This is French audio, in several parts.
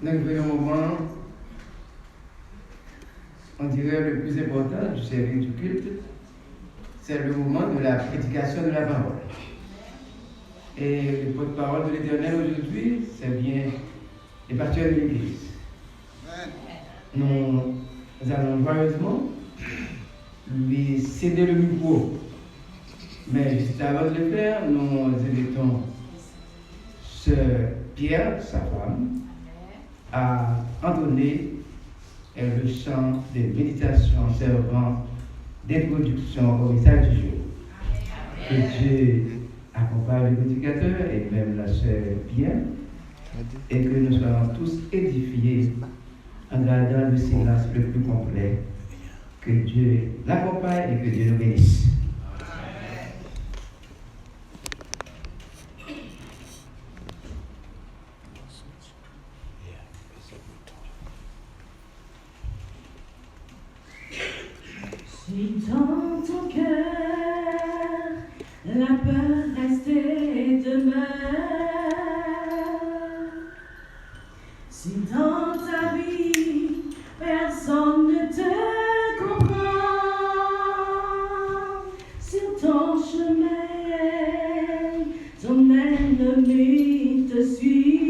Nous vivons un moment, on dirait le plus important du service du culte, c'est le moment de la prédication de la parole. Et le porte-parole de l'Éternel aujourd'hui, c'est bien les pasteurs de l'Église. Nous allons joyeusement lui céder le micro. Mais juste avant de le faire, nous invitons Sœur Pierre, sa femme, à entonner le chant de méditation servant d'introduction au message du jour. Que Dieu accompagne le prédicateur et même la sœur Pierre, et que nous soyons tous édifiés en gardant le silence le plus complet. Que Dieu l'accompagne et que Dieu nous bénisse. Si dans ton cœur la peur reste et demeure, si dans ta vie personne ne te comprend, sur ton chemin ton ennemi te suit,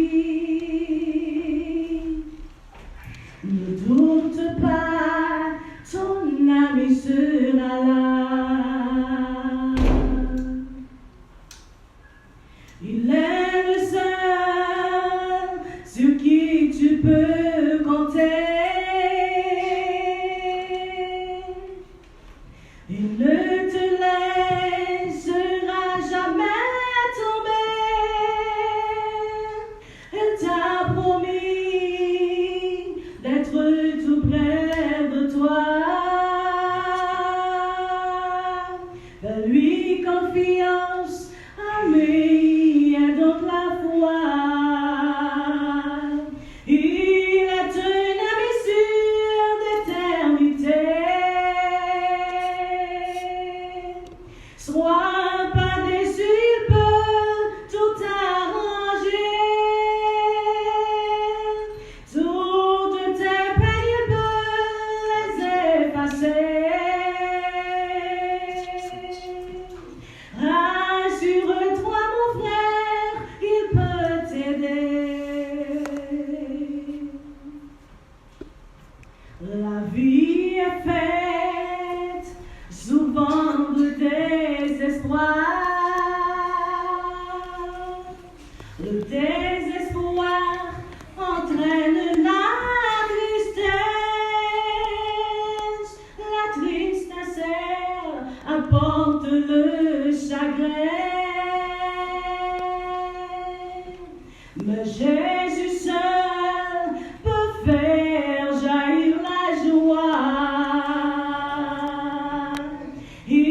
ne doute pas, ton ami sera là. Il est le seul sur qui tu peux compter. Il ne te laissera jamais tomber. Il t'a promis d'être tout près de toi. Fais-lui confiance, à lui et donc la foi. Il est un ami sûr d'éternité. Sois pas déçu, il peut tout arranger. Toutes tes peines, il peut les effacer. Rassure-toi, mon frère, il peut t'aider. La vie est faite souvent de désespoir. Le désespoir entraîne la tristesse. La tristesse apporte le chagrin. Mais Jésus seul peut faire jaillir la joie. Il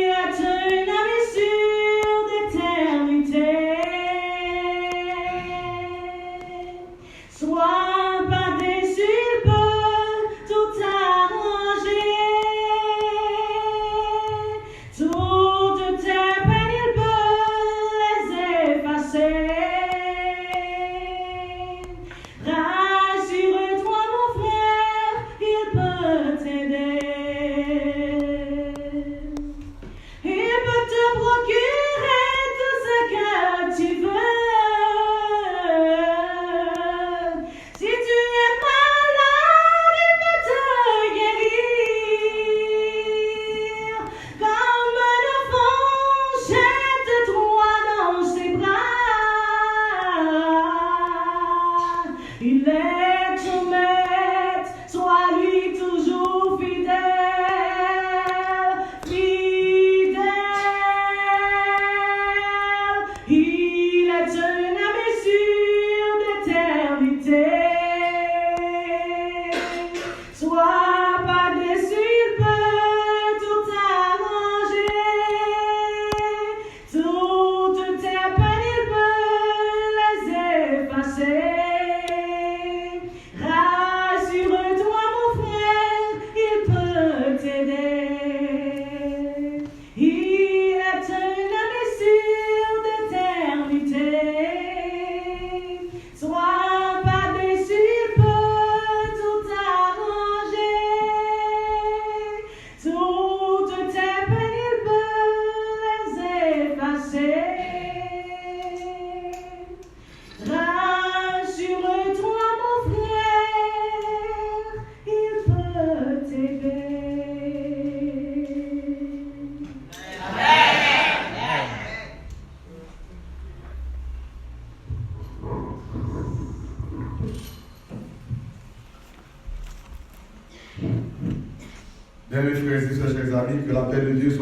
est un ami sûr d'éternité. Sois pas déçu, il peut tout arranger. Toutes tes peines, il peut les effacer.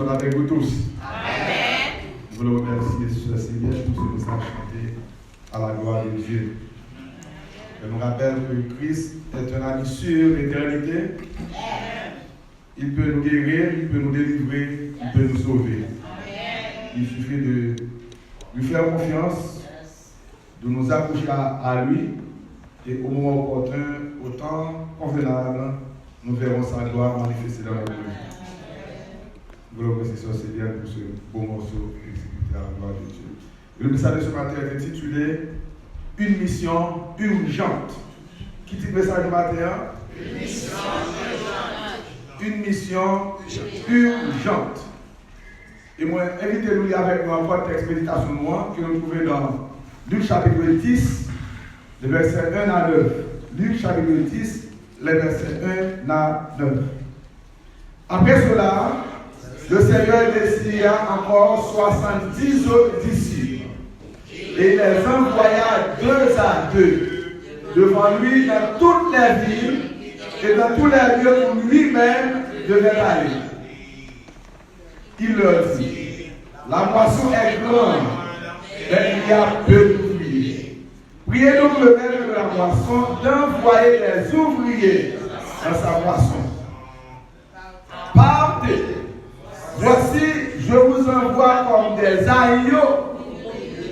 soit avec vous tous. Amen. Je voulais remercier ce Seigneur pour ce message chanté à la gloire de Dieu. Je nous rappelle que Christ est un ami sûr d'éternité. Il peut nous guérir, il peut nous délivrer, il peut nous sauver. Il suffit de lui faire confiance, de nous accrocher à lui, et au moment opportun, au temps convenable, nous verrons sa gloire manifestée dans notre vie. Nous voulons remercier ce Seigneur pour ce beau morceau exécuté à la gloire de Dieu. Le message de ce matin est intitulé Une mission urgente. Qui dit le message du matin? Une mission urgente. Une mission urgente. Et moi, invitez-nous avec moi encore texte méditation noire que nous trouvons dans Luc chapitre 10, les versets 1 à 9. Luc chapitre 10, les versets 1 à 9. Après cela, le Seigneur désigna encore 70 autres disciples et les envoya 2 à 2 devant lui dans toutes les villes et dans tous les lieux où lui-même devait aller. Il leur dit, la moisson est grande, mais il y a peu d'ouvriers. Priez donc le maître de la moisson d'envoyer des ouvriers dans sa moisson. Partez, voici, je vous envoie comme des agneaux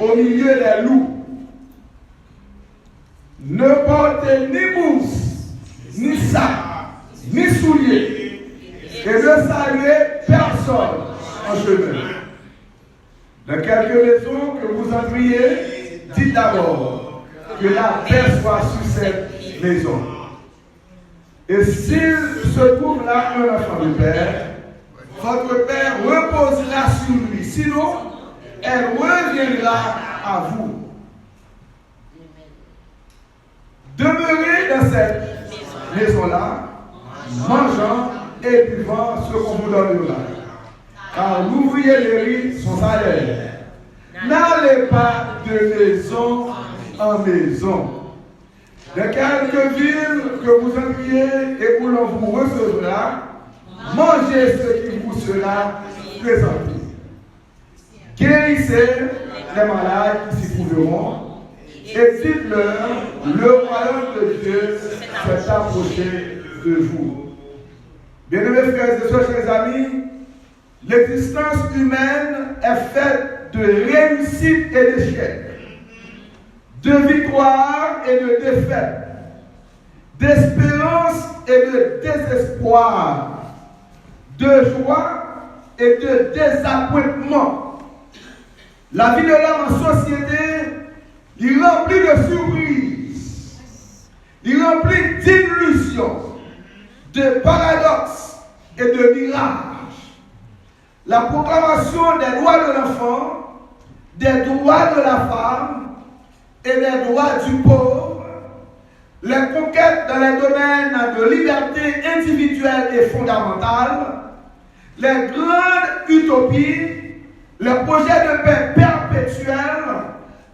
au milieu des loups. Ne portez ni mousse, ni sac, ni souliers, et ne saluez personne en chemin. Dans quelques maisons que vous entriez, dites d'abord que la paix soit sur cette maison. Et s'il se trouve là un enfant de père, votre père reposera sur lui. Sinon, elle reviendra à vous. Demeurez dans cette maison-là, mangeant et buvant ce qu'on vous donnera. Car l'ouvrier mérite son salaire. N'allez pas de maison en maison. De quelques villes que vous entriez et où l'on vous recevra, mangez ce qui vous sera présenté. Guérissez les malades qui s'y trouveront et dites-leur, le royaume de Dieu s'est approché de vous. Bien-aimés frères et sœurs, chers amis, l'existence humaine est faite de réussite et d'échec, de victoire et de défaite, d'espérance et de désespoir, de joie et de désappointement. La vie de l'homme en société, il remplit de surprises, il remplit d'illusions, de paradoxes et de mirages. La proclamation des droits de l'enfant, des droits de la femme et des droits du pauvre, les conquêtes dans les domaines de liberté individuelle et fondamentale, les grandes utopies, les projets de paix perpétuelle,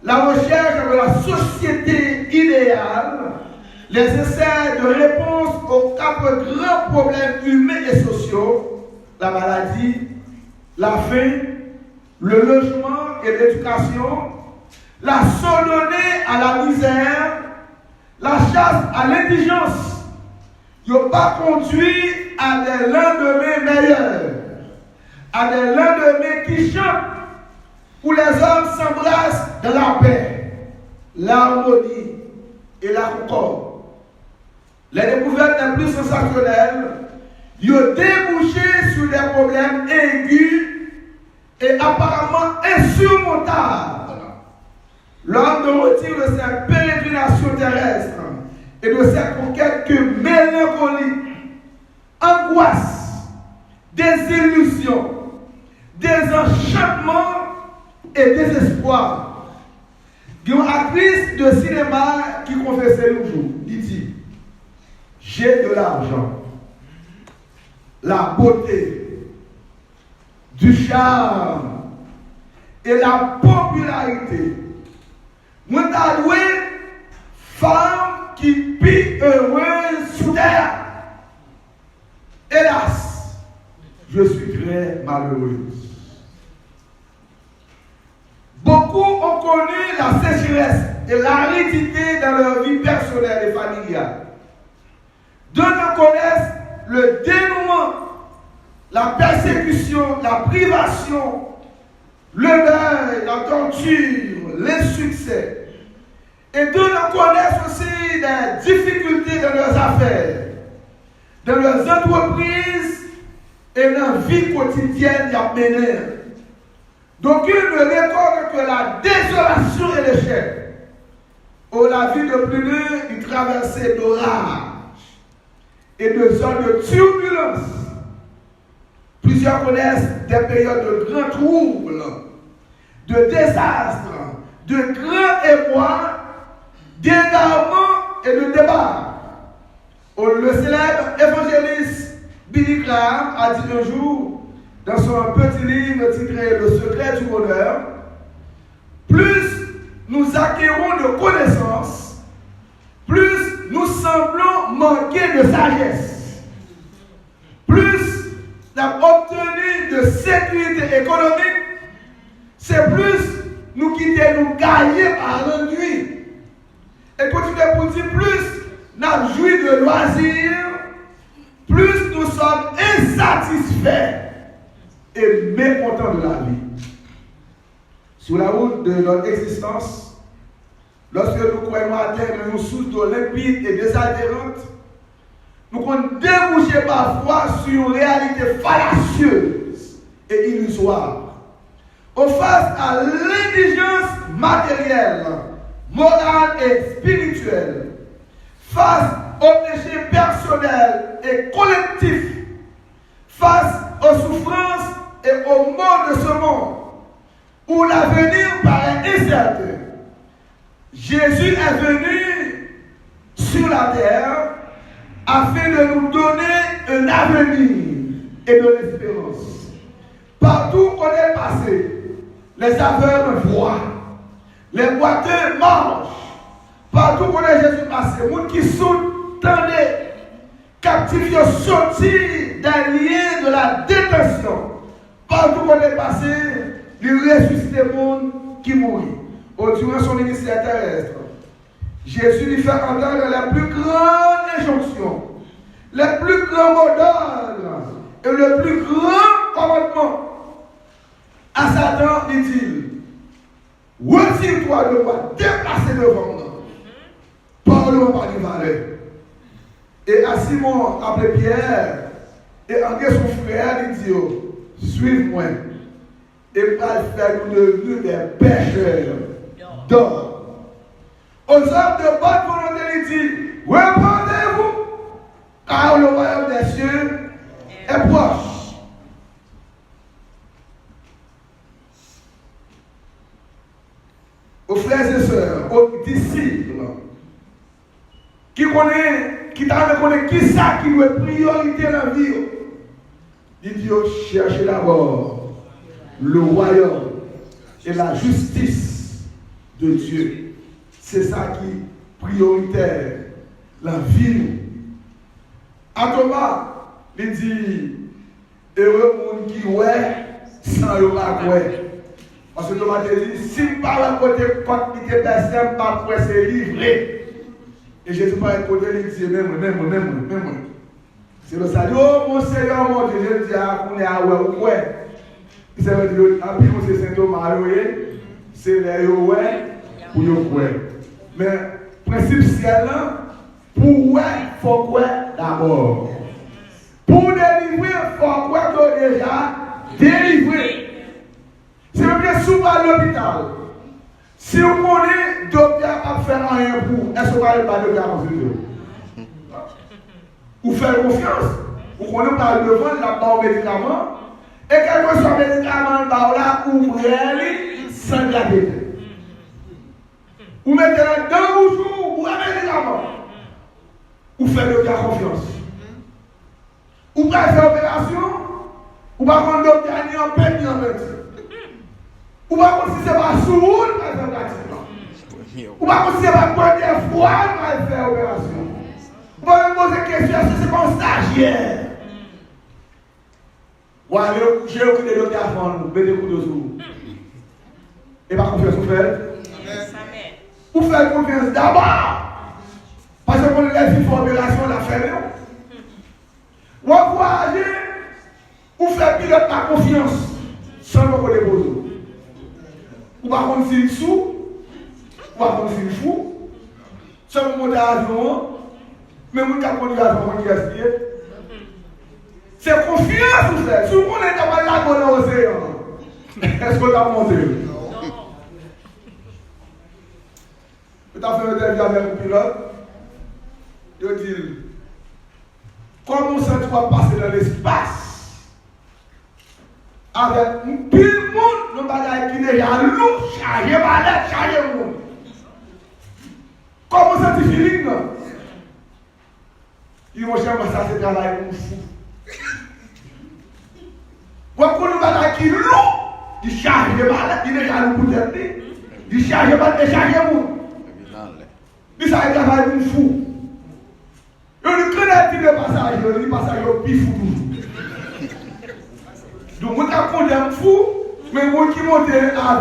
la recherche de la société idéale, les essais de réponse aux 4 grands problèmes humains et sociaux, la maladie, la faim, le logement et l'éducation, la sourdonnée à la misère, la chasse à l'indigence, n'ont pas conduit à des lendemains meilleurs, à des lendemains qui chantent, où les hommes s'embrassent dans la paix, l'harmonie et la concorde. Les découvertes les plus sensationnelles ont débouché sur des problèmes aigus et apparemment insurmontables. L'homme ne retire de sa pérégrination terrestre et de ses conquêtes que mélancolie, angoisse, désillusion, désenchantement et désespoir. Il y a une actrice de cinéma qui confessait le jour. Il dit, j'ai de l'argent, la beauté, du charme et la popularité. Moi, t'as doué femme qui pis heureuse sous terre. Hélas, je suis très malheureuse. Beaucoup ont connu la sécheresse et l'aridité dans leur vie personnelle et familiale. D'autres connaissent le dénouement, la persécution, la privation, le deuil, la torture, l'insuccès. Et d'autres connaissent aussi des difficultés dans leurs affaires, dans leurs entreprises et dans la vie quotidienne à mener. Donc ils ne récoltent que la désolation et l'échec. Au la vie de plus d'un, ils traversaient d'orage et de zones de turbulence. Plusieurs connaissent des périodes de grands troubles, de désastres, de grands émois, d'égarements et de débats. Le célèbre évangéliste Billy Graham a dit un jour, dans son petit livre titré Le secret du bonheur, plus nous acquérons de connaissances, plus nous semblons manquer de sagesse. Plus nous avons obtenu de sécurité économique, c'est plus nous quitter nous gagner par l'ennui. Et continuer pour dire, plus nous avons joui de loisirs, plus nous sommes insatisfaits et mécontents de la vie. Sur la route de notre existence, lorsque nous croyons atteindre une source d'eau limpide et désaltérante, nous pouvons déboucher parfois sur une réalité fallacieuse et illusoire. Face à l'indigence matérielle, morale et spirituelle, face aux péchés personnels et collectifs, face aux souffrances et aux morts de ce monde, où l'avenir paraît incertain, Jésus est venu sur la terre afin de nous donner un avenir et de l'espérance. Partout où on est passé, les aveugles voient, les boiteux marchent. Partout où on est Jésus passé, les gens qui sous-tendaient, captifs sortis d'un lien de la détention. Partout où on est passé, il ressuscite les monde qui mourit. Durant son ministère terrestre, Jésus lui fait entendre les plus grandes injonctions, les plus grands mots d'ordre et le plus grand commandement. À Satan, dit-il, retire-toi de moi, déplace devant moi. Parle-moi par du valet. Et à Simon, appelé Pierre, et André son frère, il dit, suive-moi. Et va faire nous devenir des pêcheurs d'or. Aux hommes de bonne volonté, il dit, répondez-vous, car le royaume des cieux est proche. Aux frères et sœurs, aux disciples, qui connaissent qui ça qui doit priorité dans la vie, il dit, cherchez d'abord le royaume et la justice de Dieu. C'est ça qui est prioritaire, la vie. À Thomas, il dit, heureux monde qui ouais, sans le pas ouais. Parce que Thomas dit, si je parle à côté quand il est personne, pas quoi c'est livré. Et Jésus parle à côté, il dit, même. C'est le salut, oh mon Seigneur, mon Dieu, je dis, on est à ouais. Ça veut dire, après, c'est Saint Thomas, c'est les ouais pour le ouais. Mais, principe ciel là, pour ouais, il faut quoi d'abord. Pour délivrer, il faut quoi déjà délivrer. Si vous êtes souvent à l'hôpital, si vous connaissez, le docteur va faire rien pour, est-ce que vous n'allez pas de docteur en fait? Vous faites confiance, vous connaissez pas devant la barre médicament, et quel que soit le médicament, là, ouvrez-le sans gravité. Vous mettez dans le jour, vous avez les médicaments. Vous faites le docteur confiance. Vous pouvez faire l'opération, vous ne pouvez pas prendre le docteur ni en peine ni en médecin. Vous ne pouvez pas si ce n'est pas sous route, vous pouvez faire l'opération. Vous ne pouvez pas si ce n'est pas pour des fois, vous pouvez faire l'opération. Vous pouvez me poser une question, est-ce que c'est pas un stagiaire? Ouais, j'ai occupé le garçon, mettez des coups de sous. Et pas confiance, vous faites. Vous faites confiance d'abord. Parce que pour les filles font opération, la ferme. Vous voyagez, vous faites pilote la confiance sans le connaître vos autres. Vous ne pouvez pas si sous, vous ne pouvez pas si fou, sans monter à l'avion, mais vous ne pouvez pas conduire à l'avion. C'est confiance, vous faites. Si vous connaissez pas la bonne dans l'océan, est-ce que vous avez monté? Non. Vous avez fait un interview avec un pilote. Il dit, comment ça tu vas passer dans l'espace avec pile de monde, nous bagaille qui est lourd, chargé malade, chargé monde. Comment ça tu feeling là? Il dit, mon cher, ça c'est travail pour fou. Quand nous bagaille qui est lourd, il charge malade, il est jaloux pour t'aider. Il charge malade, il charge monde. Il ça travail pour fou. Il ne connaît plus le passage, le passage au pif toujours. Donc, on a condamné fou, mais moi qui monte à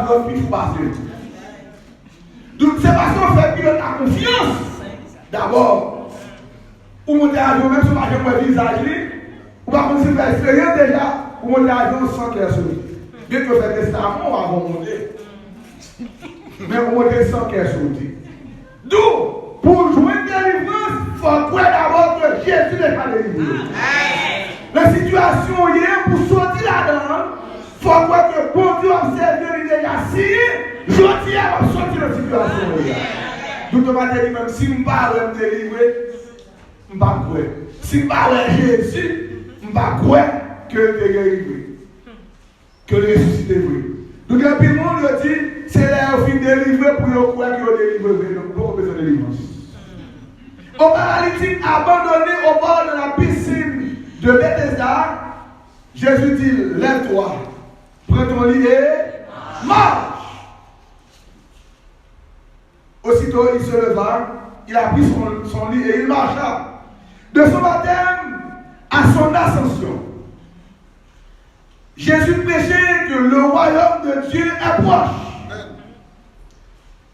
le pif passé. Donc, c'est parce qu'on fait pilote la confiance. D'abord, pour monter à l'avion, même si on n'a pas de visage, on va continuer à expérience déjà, pour monter à l'avion sans qu'elle soit. Dès que vous faites testament, on va monter. Mais on monte sans qu'elle soit. Donc, pour jouer une délivrance, il faut croire d'abord que Jésus n'est pas délivré. La situation est pour sortir là-dedans, il faut croire que bon Dieu a servi, il est déjà signé, je dis à sortir de la situation. Donc, on va dire, même si je ne peux pas me délivrer, je ne peux pas croire. Si je ne peux pas Jésus, je ne peux pas croire que je suis délivré, que je suis ressuscité. Donc, il y a plus de monde qui dit, c'est là où il est délivré pour croire qu'il est délivré. Donc, pas besoin de délivrance. Au paralytique abandonné au bord de la piscine de Bethesda, Jésus dit, lève-toi, prends ton lit et marche. Aussitôt, il se leva, il a pris son lit et il marcha. De son baptême à son ascension, Jésus prêchait que le royaume de Dieu est proche.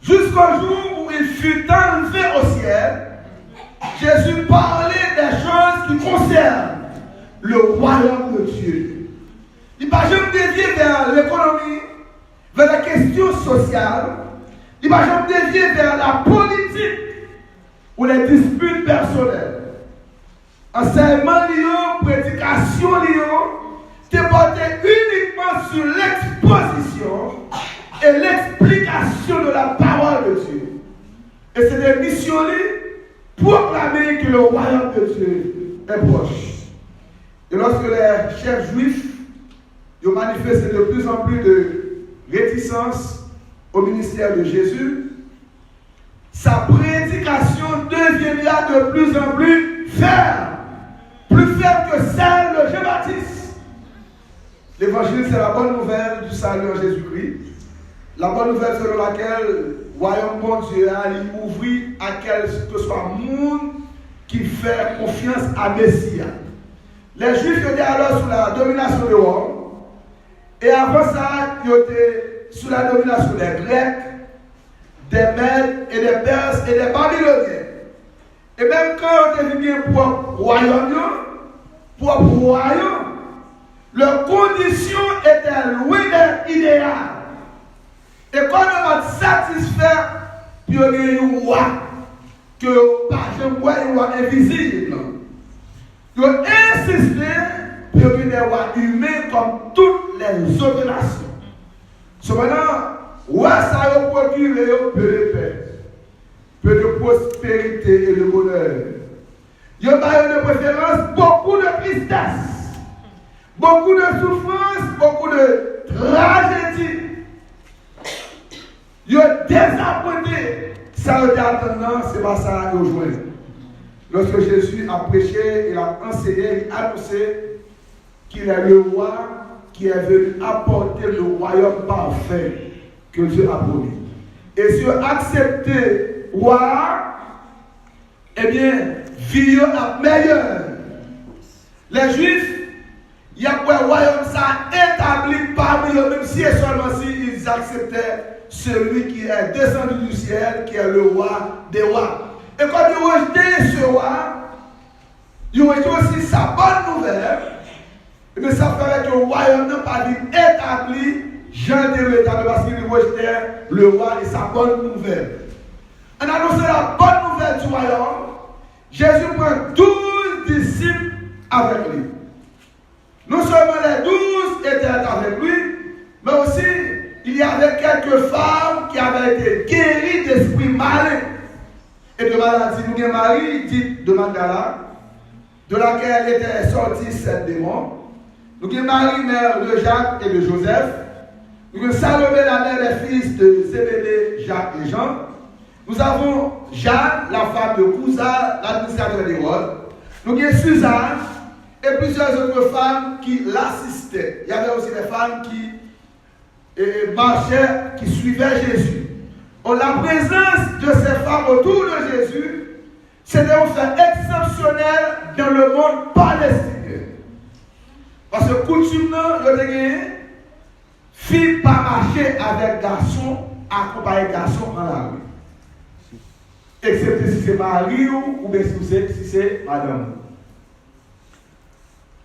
Jusqu'au jour où il fut enlevé au ciel, Jésus parlait des choses qui concernent le royaume de Dieu. Il ne va jamais dévier vers l'économie, vers la question sociale. Il ne va jamais dévier vers la politique ou les disputes personnelles. Enseignement liant, prédication liant, c'est porté uniquement sur l'exposition et l'explication de la parole de Dieu. Et c'est des missionnaires proclamer que le royaume de Dieu est proche. Et lorsque les chefs juifs ont manifesté de plus en plus de réticence au ministère de Jésus, sa prédication deviendra de plus en plus ferme que celle de Jean-Baptiste. L'évangile, c'est la bonne nouvelle du salut en Jésus-Christ. La bonne nouvelle selon laquelle le royaume bon Dieu a ouvert à quel que soit le monde qui fait confiance à Messia. Les Juifs étaient alors sous la domination de Rome. Et avant ça, ils étaient sous la domination des Grecs, des Mèdes et des Perses et des Babyloniens. Et même quand on était venu pour royaume, leurs conditions étaient loin d'être idéales. Et quand on va satisfaire, puis on est un roi, que par exemple, un roi invisible. Ils ont insisté, puis on est des rois humains comme toutes les autres nations. Cependant, roi ça a procuré peu de paix, peu de prospérité et de bonheur. Il y a de préférence beaucoup de tristesse, beaucoup de souffrance, beaucoup de tragédie. Ils ont désappointé. Ça a été attendant, c'est pas ça qu'ils ont joué. Lorsque Jésus a prêché, il a enseigné, il a annoncé qu'il est le roi qui est venu apporter le royaume parfait que Dieu a promis. Et si vous acceptez roi, eh bien, vie est meilleure. Les Juifs, il y a un royaume ça établi parmi eux, même si et seulement s'ils acceptaient celui qui est descendu du ciel, qui est le roi des rois. Et quand ils rejetaient ce roi, ils rejetaient aussi sa bonne nouvelle, mais ça ferait que le royaume n'a pas été établi, Jean de établi parce qu'ils rejetaient le roi et sa bonne nouvelle. En annonçant la bonne nouvelle du royaume, Jésus prend 12 disciples avec lui. Non seulement les 12 étaient avec lui, mais aussi il y avait quelques femmes qui avaient été guéries d'esprits malins et de maladies. Nous avons Marie, dite de Magdala, de laquelle étaient sortis 7 démons. Nous avons Marie, mère de Jacques et de Joseph. Nous avons Salomé, la mère des fils de Zébédée, Jacques et Jean. Nous avons Jeanne, la femme de Cousa, l'administrateur d'Hérode. Nous avons Suzanne et plusieurs autres femmes qui l'assistaient. Il y avait aussi des femmes qui marchaient, qui suivaient Jésus. La présence de ces femmes autour de Jésus, c'était un fait exceptionnel dans le monde palestinien. Parce que coutumement, il y a des filles pas marcher avec garçons, accompagner garçons dans la rue. Excepté si c'est Marie ou bien si c'est madame.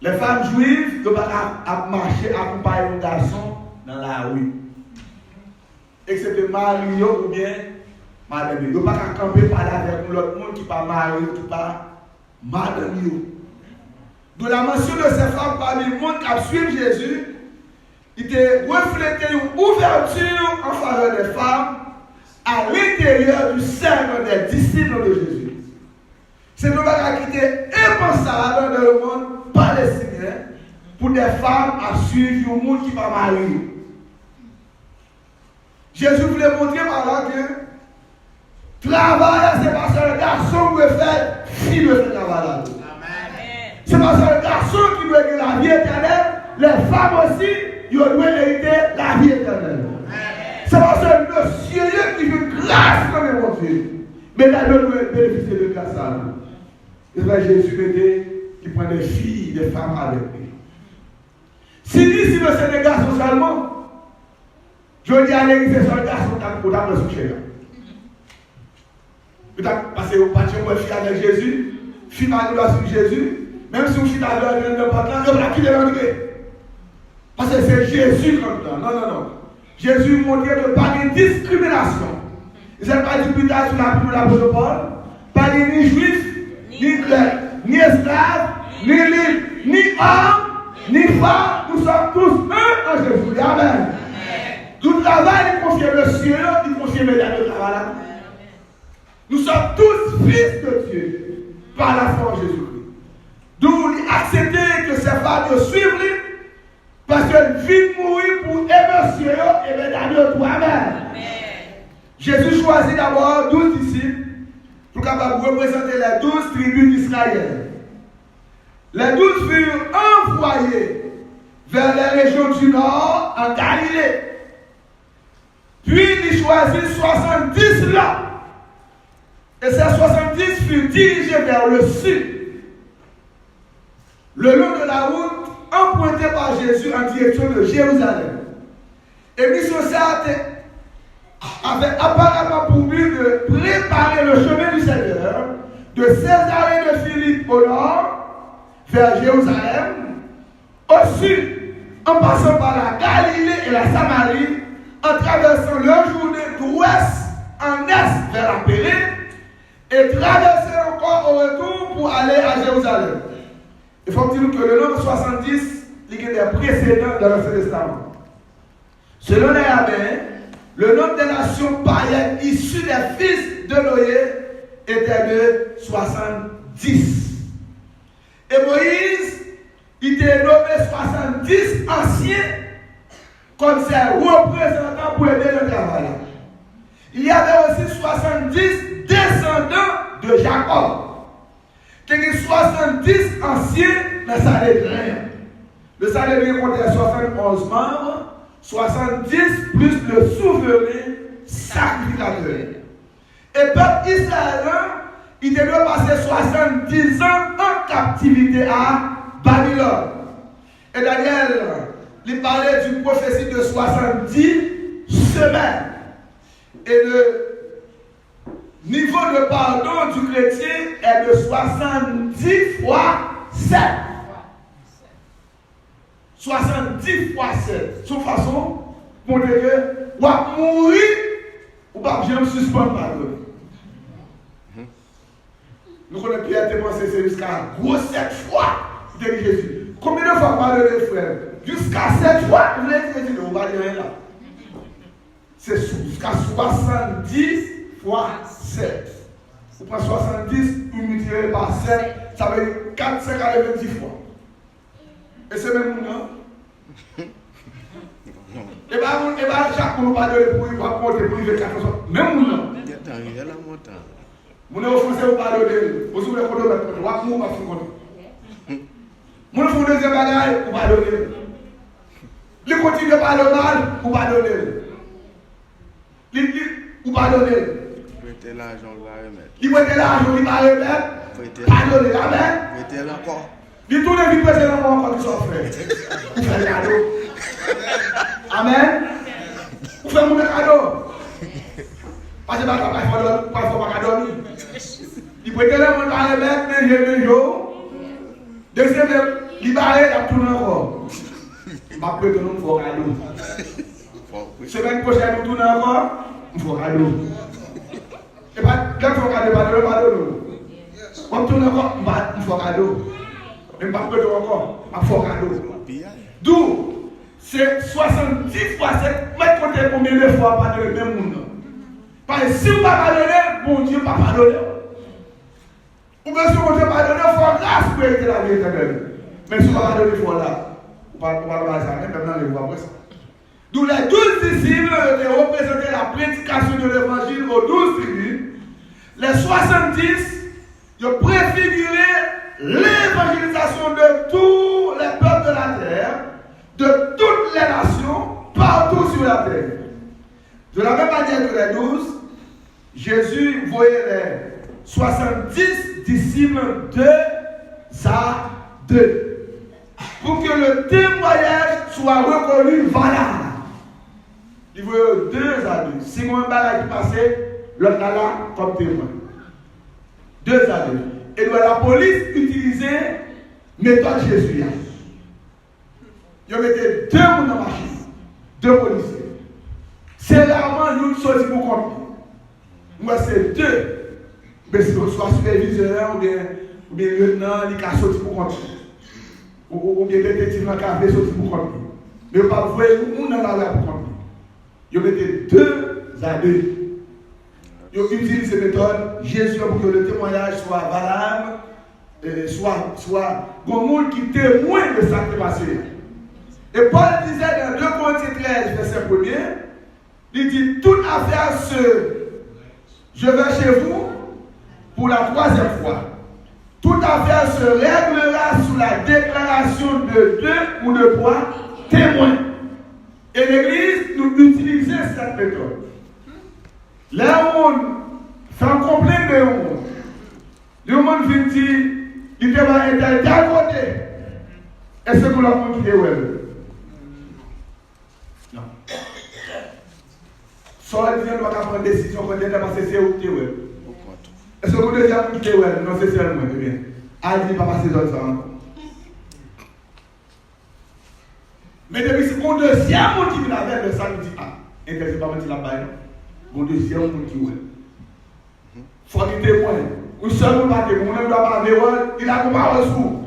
Les femmes juives ne peuvent pas marcher, accompagner un garçon dans la rue. Excepté Marie ou bien madame. Ils ne peuvent pas camper parler avec l'autre monde qui n'est pas Marie ou qui n'est pas madame. De la mention de ces femmes parmi le monde qui a suivi Jésus, il était reflété une ouverture en faveur des femmes à l'intérieur du cercle des disciples de Jésus. C'est une chose qui était impensable dans le monde palestinien pour des femmes à suivre un monde qui va marier. Jésus voulait montrer par là que travail, c'est pas seulement le garçon qui doit faire, fille doit faire travail. C'est pas seulement le garçon qui doit gagner la vie éternelle, les femmes aussi, ils doivent hériter la vie éternelle. C'est parce que le ciel qui veut grâce comme mon Dieu. Mais là, nous devons bénéficier de grâce à nous. Et là, Jésus était qui prend des filles, des femmes avec lui. Si dit, si c'est des garçons seulement, je dis à l'église, c'est un garçon qui a le soucher. Parce que vous partez une fille avec Jésus, fille Marie doit suivre Jésus, même si vous fille avec un autre partenaire, vous la quittez l'entrée. Parce que c'est Jésus comme ça. Non, non, non. Jésus montrait de pas de discrimination. Il n'a pas dit plus tard sur l'apôtre Paul, pas de ni juif, ni grec, ni esclave, ni libre, ni homme, ni femme. Nous sommes tous un en Jésus. Amen. Tout travail, il confirme le ciel, il confirme le travail. Nous sommes tous fils de Dieu par la foi en Jésus-Christ. D'où il accepter que ces femmes le suivent. Parce qu'elle vit mourir pour aimer Dieu et bien d'aller pour Amen. Jésus choisit d'abord 12 disciples pour capable représenter les 12 tribus d'Israël. Les 12 furent envoyés vers les régions du nord en Galilée. Puis il choisit 70 là. Et ces 70 furent dirigés vers le sud. Le long de la route, emprunté par Jésus en direction de Jérusalem. Et mission ça avait apparemment pour but de préparer le chemin du Seigneur de Césarée de Philippe au nord vers Jérusalem, au sud en passant par la Galilée et la Samarie, en traversant le Jourdain d'ouest en est vers la Pélée et traverser encore au retour pour aller à Jérusalem. Il faut dire que le nombre 70 il y a des précédents dans l'Ancien Testament. Selon les rabbins, le nombre des nations païennes issues des fils de Noé était de 70. Et Moïse, il était nommé 70 anciens comme ses représentants pour aider le travail. Il y avait aussi 70 descendants de Jacob. Il y a 70 anciens dans le Sanhédrin. Le Sanhédrin comptait 71 membres, 70 plus le souverain sacrificateur. Et le peuple israélien, il devait passer 70 ans en captivité à Babylone. Et Daniel, il parlait d'une prophétie de 70 semaines. Et le niveau de pardon du chrétien est de 70 fois 7. 70 fois 7. Sous façon, pour dire que, ou à mourir, ou pas bien suspendre pardon. Nous connaissons Pierre témoin, c'est jusqu'à gros 7 fois, de Jésus. Combien de fois pardonner, frère? Jusqu'à 7 fois, vous l'avez dit, on va dire là. C'est jusqu'à 70 fois 7. Vous prenez 70, vous multipliez par 7, ça veut dire 4, 5 à 20 fois. Et c'est même nous, et bien, chaque fois, nous parlons pour y avoir compter pour y faire 4 fois. Même nous, non. Vous n'avez pas parlé de vous, vous avez compté, vous avez compté. Vous avez fait deuxième bagaille, vous n'avez pas donné. Les continuent de parler mal, vous n'avez pas donné. Vous n'avez pas donné. Mettez l'argent, vous allez remettre. Il mettez l'argent, il va remettre. Pas donné, amen. Mettez l'encore. Il tourne et il pèse l'encore encore, ils sont frères. Vous faites le cadeau. Amen. Vous faites mon cadeau. Parce que parfois, pas cadeau. Il prête l'argent, il va remettre, mais deuxième, il va aller, il tourne encore. Il va prêter un fort cadeau. Semaine prochaine, nous tournons encore, un fort cadeau. Et pas, quand il faut cadeau, pas de on tourne encore, un fort cadeau. Même pas prêter encore, un fort cadeau. D'où, c'est 70 fois 7, mais compter combien de fois pardonner le même monde. Parce que si vous ne pardonnez pas, bon Dieu ne va pas pardonner. Ou bien si vous ne pardonnez pas, il faut grâce pour être la vie éternelle. Mais si vous ne pardonnez pas, il faut là. Vous ne parlez pas de ça, même maintenant, vous voyez ça. D'où les 12 disciples représentaient la prédication de l'évangile aux 12 tribus. Les 70, ils préfiguraient l'évangélisation de tous les peuples de la terre, de toutes les nations, partout sur la terre. De la même manière que les 12, Jésus voyait les 70 disciples deux à deux, pour que le témoignage soit reconnu valable. Il voyait 2 à 2. Si on a un bagage qui passait, l'autre là comme témoin. 2 à 2. Et la police utilisait méthode Jésus. Ils mettaient 2 personnes dans la machine, 2 policiers. C'est rarement une chose pour compter. Moi, c'est 2. Mais si on soit superviseur ou bien lieutenant, il a sorti pour compter. Ou bien détective dans le café sorti pour compter. Mais pas voir où on a là pour compter. Ils mettaient 2 à 2. Ils utilisent ces méthodes, Jésus, pour que le témoignage soit valable, soit un monde qui témoigne de ça qui est passé. Et Paul disait dans 2 Corinthiens 13, verset 1er, il dit, toute affaire je vais chez vous pour la 3e fois. Toute affaire se réglera sous la déclaration de 2 ou de 3 témoins. Et l'Église, nous utilisons cette méthode. Là où on fait un complet de monde, le monde vient dire, il va être à côté. Est-ce que vous l'avez montré? Non. Soit il doit prendre une décision quand il est passé, c'est où tu es. Est-ce que vous devez appliquer? Non, c'est seulement bien. Elle dit pas passer dans ça encore. Mais depuis ce qu'on deuxième monde qui vient avec le ça, nous dit, ah, intéressé pas mentir là-bas. Mon deuxième monde qui est. Il faut qu'il témoigne. Ou seul pas témoigne, on ne doit pas avoir, il a pas de sous.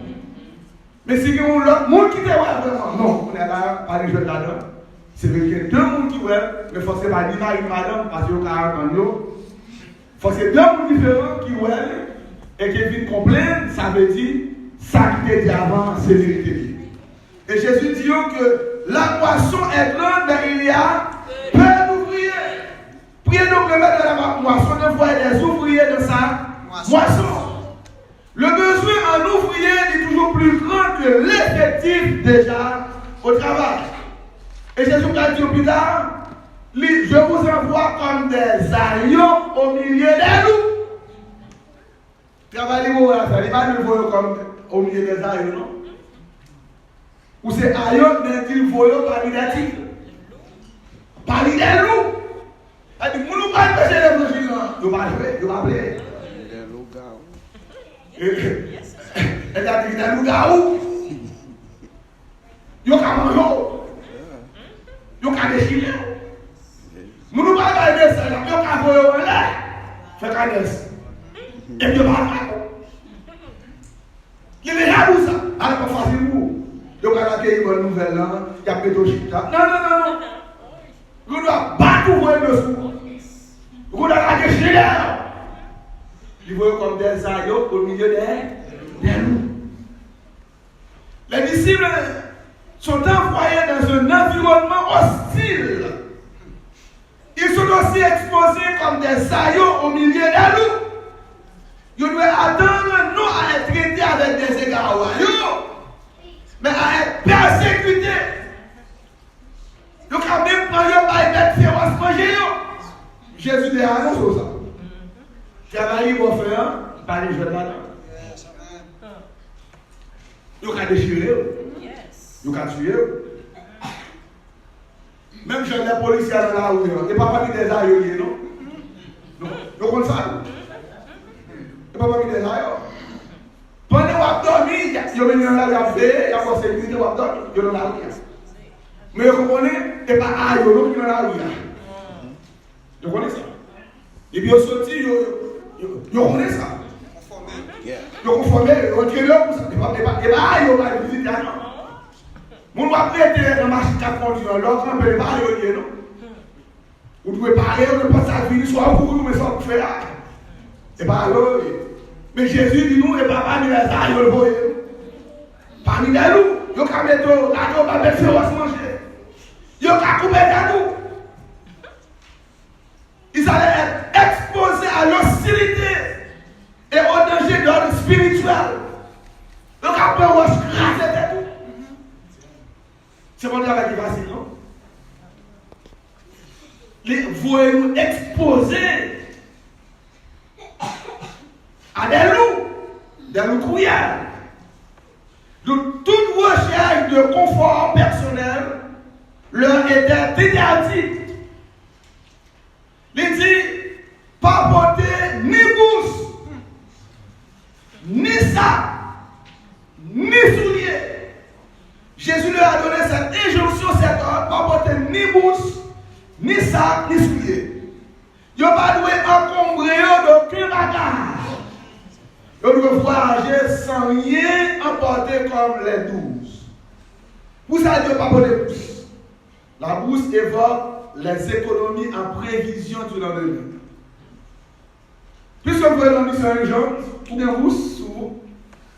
Mais si on l'autre monde qui témoigne vraiment, non, on est là, pas les jeunes là-dedans. C'est vrai qu'il y a 2 mondes qui ouais, mais forcément pas ni mari ni madame, parce qu'il y a 40 ans. Forcément 2 mondes différents qui ouais, et qui viennent complaindre, ça veut dire, ça qui était dit avant, c'est vérité. Et Jésus dit que la moisson est grande, mais il y a peu d'ouvriers. Priez donc le maître de la moisson de voir des ouvriers de sa moisson. Le besoin en ouvriers est toujours plus grand que l'effectif déjà au travail. Et Jésus a dit au plus tard, je vous envoie comme des agneaux au milieu des loups. Travaillez-vous à faire, il va nous voir comme au milieu des agneaux, non? Ou c'est ailleurs, mais il faut parmi des tigres. Parmi des loups. Elle dit, nous pas empêcher l'évangile. Vous ne parlez pas. Des loups-garous. Elle a dit, des loups-garous. Vous avez mangé. Vous avez déchiré. Nous ne parlons pas de ça. Vous avez voyé là. Fait qu'à et puis, vous il est là où ça. Alors, pas facile pour vous avez accueilli une bonne nouvelle là. Il y a pété au chita. Non. Vous devez battre vous le secours. Vous devez déchirer. Ils voient comme des aïeux au milieu des loups. Les disciples sont envoyés dans un environnement hostile. Ils sont aussi exposés comme des aïeux au milieu des loups. Ils doivent attendre non à être traités avec des égards royaux, mais à être persécutés. Ils ont même pas par être féroce manger. Jésus dit à nous ça. Travailler vos frères, pas les jeunes là. Ils ont déchiré. Ils ont tué. Même jeune les policiers dans la rue, et pas parmi des aïeux, non? Vous comprenez ça? Et pas parmi des aïeux. Pendant que vous avez dormi, ils ont venu dans la rue, ils ont passé sécurité, vous avez dormi, ils sont dans la rue. Mais vous comprenez, et pas aïeux, qui sont dans la rue. Vous comprenez ça? Et puis ils sont sortis, ils connaissent ça. Ils sont conformés, ils ont tiré pour ça. Et pas aïeux, ils vont visiter. Vous ne pouvez pas prêter dans la machine à conduire, l'autre ne peut pas aller, non? Vous devez parler, vous ne pouvez pas s'agir, soit pour vous, mais soit pour faire. Et pas alors. Mais Jésus dit nous, et pas parmi les aïeux, parmi les loups, ils ont qu'à mettre là, ils ont qu'à mettre féroce manger. Ils ont qu'à couper des loups. Ils allaient être exposés à l'hostilité et au danger d'ordre spirituel. Ils ont qu'à pouvoir craser des loups. C'est mon travail qui est facile, non? Vous nous exposer à des loups crouillards. De toute recherche de confort personnel leur était interdite. Il dit, pas porter ni bourse, ni sac, ni souliers. Jésus leur a donné cette injonction, cette ordre, pas porter ni bourse, ni sac, ni souliers. Ils n'ont pas dû encombrer d'aucun bagage. Ils doivent voyager sans rien emporter comme les 12. Vous savez pas porter bourse. La bourse évoque les économies en prévision du lendemain. Puisque vous avez l'ambition à une jambe, ou bien bourse,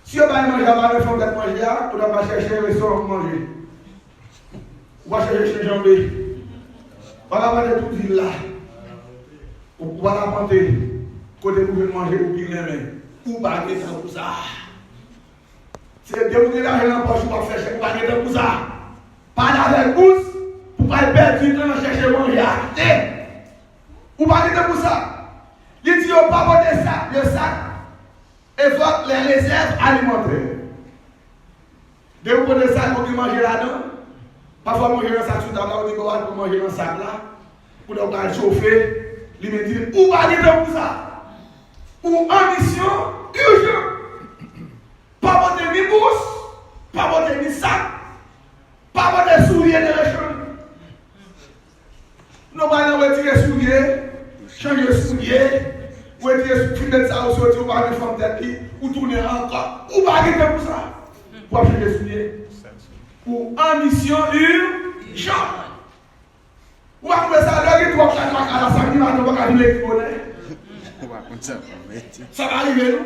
si vous n'avez pas mangé à la maison, vous n'avez pas mangé, vous n'avez pas cherché un restaurant pour manger. Vous allez chercher un jambé. Vous allez manger toute ville là. Vous allez monter côté vous pouvez manger ou bien main. Ou pas de temps pour ça. C'est de vous l'argent dans la poche, vous allez faire pas de temps pour ça. Pas avec bourse, pour pas perdre du temps à chercher manger. Ou pas de temps pour ça. Il dit, on pas porter ça, le sac évoque les réserves alimentaires. De vous porter ça, vous pouvez manger là-dedans. Parfois, manger dans le sac, vous dit pour manger dans le sac là, pour nous chauffer, lui me dire, ou pas de temps pour ça. Ou en mission urgente. Pas porter ni bourse, pas porter ni sac, pas porter souliers de l'échange. Nous allons retirer souliers, changer souliers, ou retirer souliers, ça ou sortir, ou pas de femme tête, ou tourner encore, ou pas de temps pour ça. Pour changer souliers. Ou en mission urgente. Ou après ça, là, tu vas faire la sanguine, tu vas faire l'électronique. Ça va arriver, non?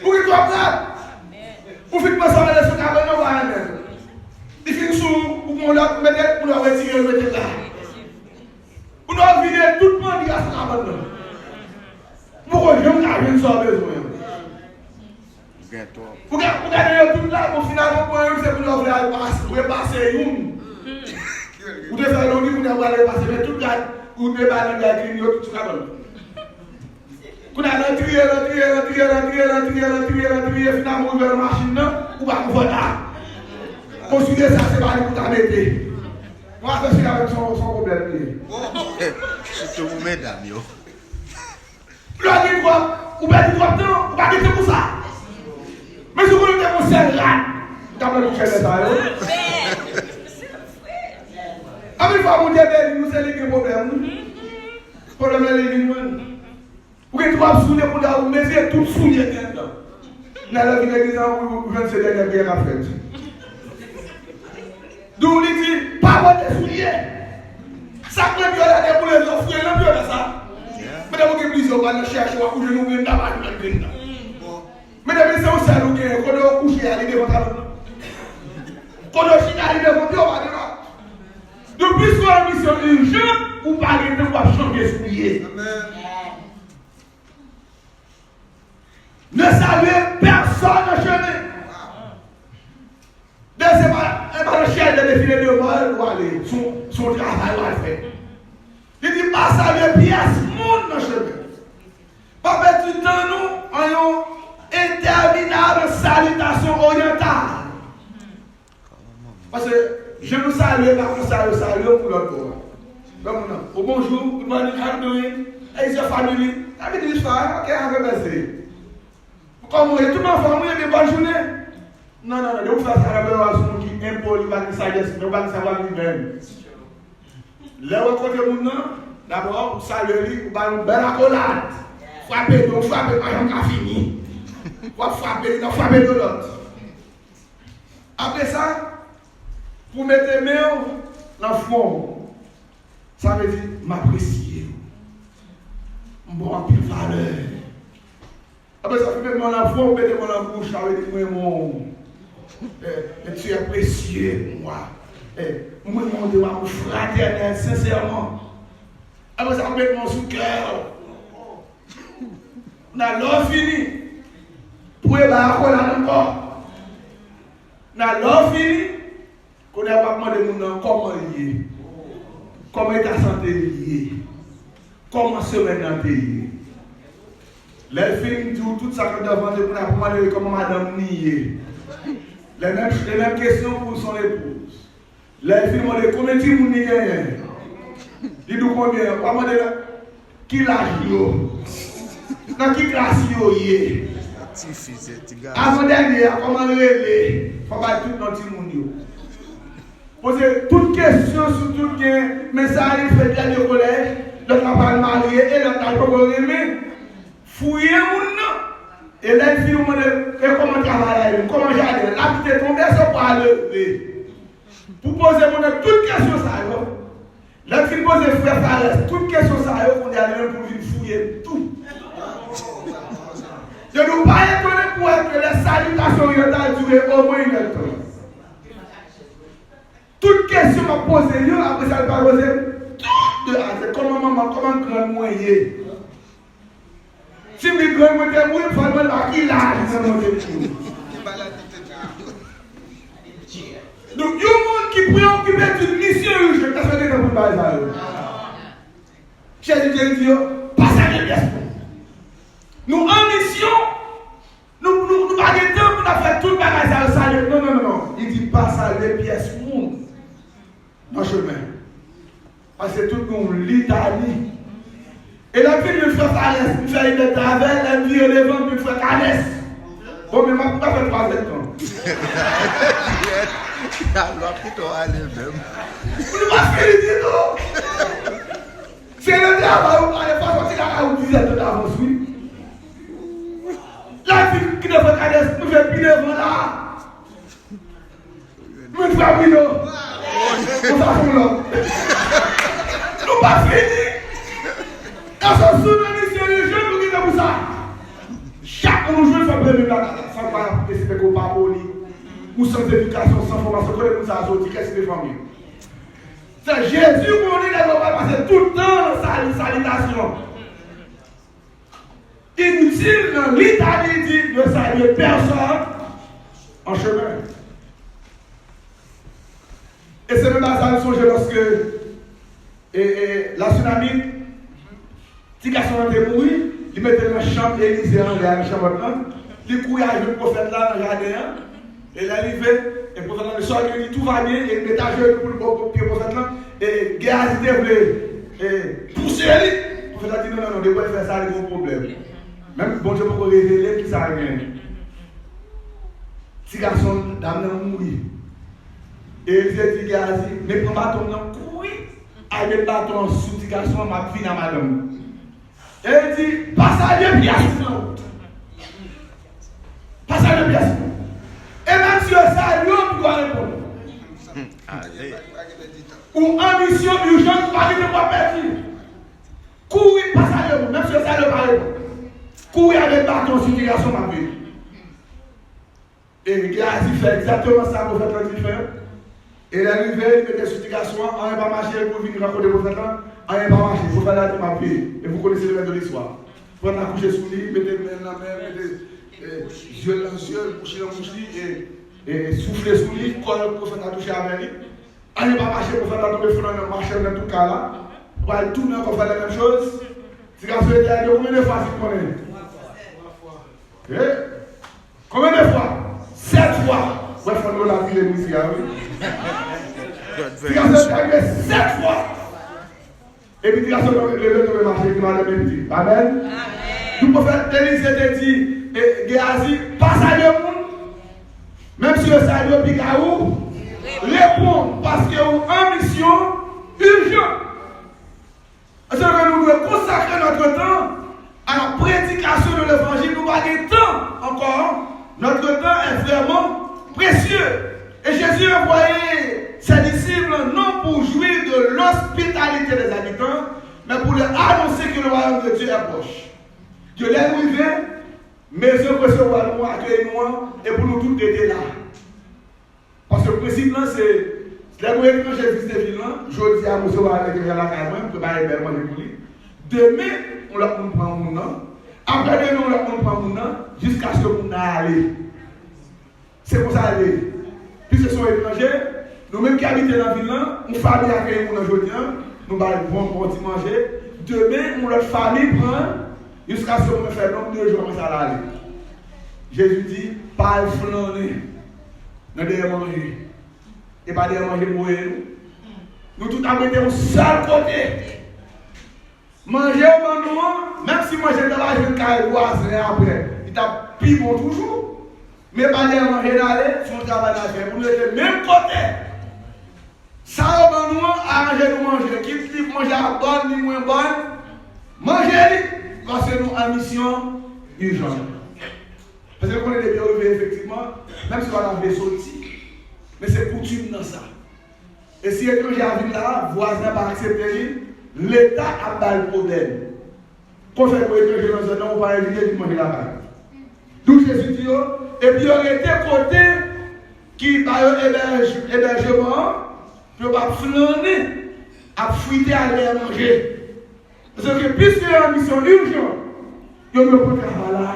Ou qui doit prendre? Ou qui doit s'en aller sur le cabane, on va aller. Il finit sous, ou qu'on l'a mettre, pour le retirer, le mettre là. Ou doit vider tout le monde à ce cabane. Pourquoi je ne n'ai rien sans besoin? Vous gardez tout là, pour finalement, c'est pour nous repasser une. Vous devez faire l'autre, vous devez repasser, mais tout le monde, vous devez pas aller à la tout le cabane. Vous allez trier, finalement, vous allez la machine, ou pas vous voter. Considérez ça, c'est pas pour t'arrêter. Moi, je suis avec son problème. Surtout vous, mesdames. Là, il doit, ou bien il doit temps, ou pas quitter pour ça. Mais si vous voulez que vous soyez là, vous avez le chef de ça. Ah, mais il faut vous dire que nous, c'est les problèmes. Le problème est les lignes. Vous avez trois souliers pour vous mesurer tout soulier dedans. Dans la vie de l'église, vous venez de se dernière guerre à faire. D'où il dit, pas votre soulier. Ça peut être violé pour les offrir, non violé ça. Mesdames, vous avez plusieurs balles de chercher, vous avez couché, vous avez couché. Mesdames, c'est aussi à nous qui est, quand vous avez couché, allez devant ta main. Quand vous avez allé devant ta main. Depuis qu'on a une mission urgente, vous parlez de quoi changer soulier. Ne saluez personne en chemin. C'est pas le chien de défiler de mal ou aller, son travail va faire. Il dit pas saluer pièce, monde dans le chemin. Pas perdre du temps, nous, en une interminable salutation orientale. Parce que je nous salue, pas pour saluer pour l'autre bord. Comme non. Au bonjour, good morning, how you doing? Hey, is your family? Everything is fine, okay, have a nice day. Comme vous êtes tout le monde formé, une bonne journée. Non, de vous faire ça, la qui impose, il va dire ça, il va savoir lui-même. Là, vous côté mon d'abord, vous saluez, vous avez une belle accolade. Frappez, donc frappez, pas un fini. Vous frappez de l'autre. Après ça, vous mettez main dans le front. Ça veut dire m'apprécier. Bon, en pile valeur. Après ça, vous mettez mon enfant, vous mettez mon bouche, ça veut dire mon. Tu es précieux, moi. Moi, mon Dieu, mon fraternel, sincèrement. Après ça, vous mettez mon sous-cœur. On a l'or fini. Pour y avoir encore. On a l'or fini. Qu'on n'a pas demandé comment il est. Comment est ta santé liée. Comment semaine dans le pays. Les films disent tout ça que devant de pour demander comment madame nier. Les mêmes questions pour son épouse. Les films ont dit combien de temps vous gagnez. Ils disent combien. Pas demander qui l'âge yo. Dans qui classe yo yé. Avant-dernier, comment relever. Il faut pas tout dans le monde yo. Poser toutes questions sur tout bien. Mais ça arrive fait de collège. L'autre n'a pas marié et l'autre n'a pas remis. Fouiller mon et là il dit comment travailler, comment j'allais. Là tu es tombé, c'est pas lever. Pour poser mon toutes questions ça là tu poses frère Fares, toutes questions ça on est allé pour venir fouiller tout. Je ne veux pas étonner pour que les salutations orientales durent au moins une heure. Toutes questions m'a posées, après ça va poser tout de c'est comment maman, comment grand moyen. Si vous voulez que vous ayez un peu de qui l'âge, donc, il y a un monde qui est préoccupé d'une mission urgente. Qu'est-ce que vous avez fait? Chers Dieu, passez les pièces. Nous, en mission, nous n'avons pas de temps pour faire tout le bagage à salut. Non. Il dit passez les pièces monde dans le chemin. Parce que tout le monde, l'Italie. Et la vie de frère Fares, il fait une travers, la vie est levant, il fait Canès. Bon, mais je ne vais pas faire 3 ans. Alors, plutôt aller même. Vous ne m'avez pas dit non. C'est le travail où on ne pas sortir à 10 ans d'avance, oui. La vie qui ne fait Canès, nous fait plus devant là. Nous faisons oui, non. Nous faisons là. Nous pas fini. Quand on se souvient de mission, les jeunes nous disent pour ça. Chaque jour, je fais premier là, sans pas décider qu'on pas poli, ou sans éducation, sans formation, qu'on est pour ça, qu'est-ce que c'est famille. C'est Jésus qu'on dit qu'on va passer tout le temps dans sa salutation. Inutile dans l'Italie dit de saluer personne en chemin. Et c'est même à ça que je lorsque la tsunami. Si quelqu'un était mort, il mettait dans la chambre d'Élysée, dans la chambre, il couillait avec le prophète là dans le jardin, Et l'arrivée, et le prophète, le soir, il dit tout va bien, et il met à genoux pour le prophète là, et Géasi voulait pousser lui. Le prophète a dit non, non, non, de quoi faire ça, il y a un problème. Même bon Dieu peut révéler qui ça a gagné. Si garçon, dame n'a mouru. Et il dit Géasi, mais prends bâton, non, courir. Avec le bâton sous le garçon, ma fille à madame. Et il dit, passe à deux pièces. Passe à deux pièces. Et même si ça, lui, on doit répondre. Ou ambition urgente, pas de pas perdre. Courir, passe à deux, même si ça, le pas répondre. Courir avec le bâton sous le garçon, ma fille. Et Géasi fait exactement ça pour faire le différent. Et il est arrivé, il mettait sur le garçon, on n'a pas marché pour venir raconter le prophète là. On n'a pas marché, il faut faire la ma paix. Et vous connaissez le reste de l'histoire. Vous prenez la couche sous lui, mettez la main, mettez yeux dans les yeux, boucher dans bouche et soufflez sous lui, quand le prophète a touché avec lui. On n'a pas marché pour faire la tomber flanc, on a marché dans tout cas là. On va tourner encore faire la même chose. Si le garçon était arrivé, combien de fois vous connaissez? Combien de fois? 7 fois. Ouais, il faut nous la ville ici, oui. Si le garçon est arrivé 7 fois. Et puis, il a le marché qui m'a le dit. Amen. Le prophète Élisée te dit, Géasi, passe à deux mondes, même si le salaire est picaou, répond parce qu'il y a une ambition urgente. Parce que nous devons consacrer notre temps à la prédication de l'évangile. Nous n'avons pas de temps encore. Notre temps est vraiment précieux. Et Jésus a envoyé ses disciples non pour jouir de l'hospitalité des habitants, mais pour leur annoncer que le royaume de Dieu est proche. Dieu l'est arrivé, mais je recevoir nous, accueillir-nous, et pour nous tous aider là. Parce que le principe là, c'est les moyens que j'ai visité ville là, je dis à mon sauveur avec la caméra, préparer bellement les poulies. Demain, on leur prend mon nom. Après demain, on leur prend mon nom, jusqu'à ce que mon nom aille. C'est pour ça aller. Puis ce sont étrangers, nous-mêmes qui habitons dans la ville, nous famille accueillir nous aujourd'hui, nous allons bon petit manger. Demain, notre famille prend jusqu'à ce qu'on fait nombre de jours comme ça aller. Jésus dit, pas flâner, nous devons manger. Et pas de manger mourir. Nous tout arrêter au seul côté. Manger au moment, même si manger dans la jeune carré voisin après, il t'a plus bon toujours. Mais pas de manger d'aller, son travail à faire. Pour nous être même côté. Ça, on nous arranger nous manger. Qui manger à bonne, ni moins bonne. Manger, parce que nous en mission urgente. Parce que nous connaissons des bien effectivement, même si on a un sorti, mais c'est coutume dans ça. Et si étranger arrive là, voisin pas accepter, l'État a pas le problème. Quand fait pour étranger dans un an, on va éviter de manger là-bas. D'où Jésus dit, et puis il y aurait des côtés qui par hébergement, ne pas flâner, à fuiter à aller manger. Parce que puisque il y a une mission urgente, il ne peut pas là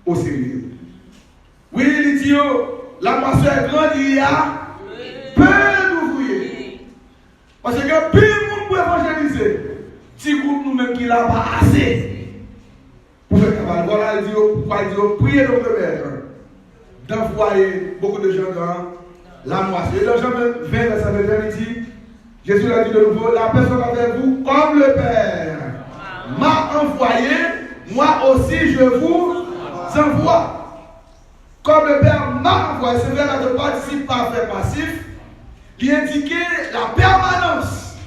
au sérieux. Oui, il dit, la moisson est grande, il y a peu d'ouvriers. Parce que plus le monde peut évangéliser, si groupe nous-mêmes qui n'a pas assez. Pour faire travail. Voilà, il dit, priez donc le Père d'envoyer beaucoup de gens dans la moisson. Et dans Jean 20, verset 21, il dit, Jésus l'a dit de nouveau, la personne avec vous comme le Père m'a envoyé, moi aussi je vous envoie. Comme le Père m'a envoyé, ce verbe de participe parfait passif qui indiquait la permanence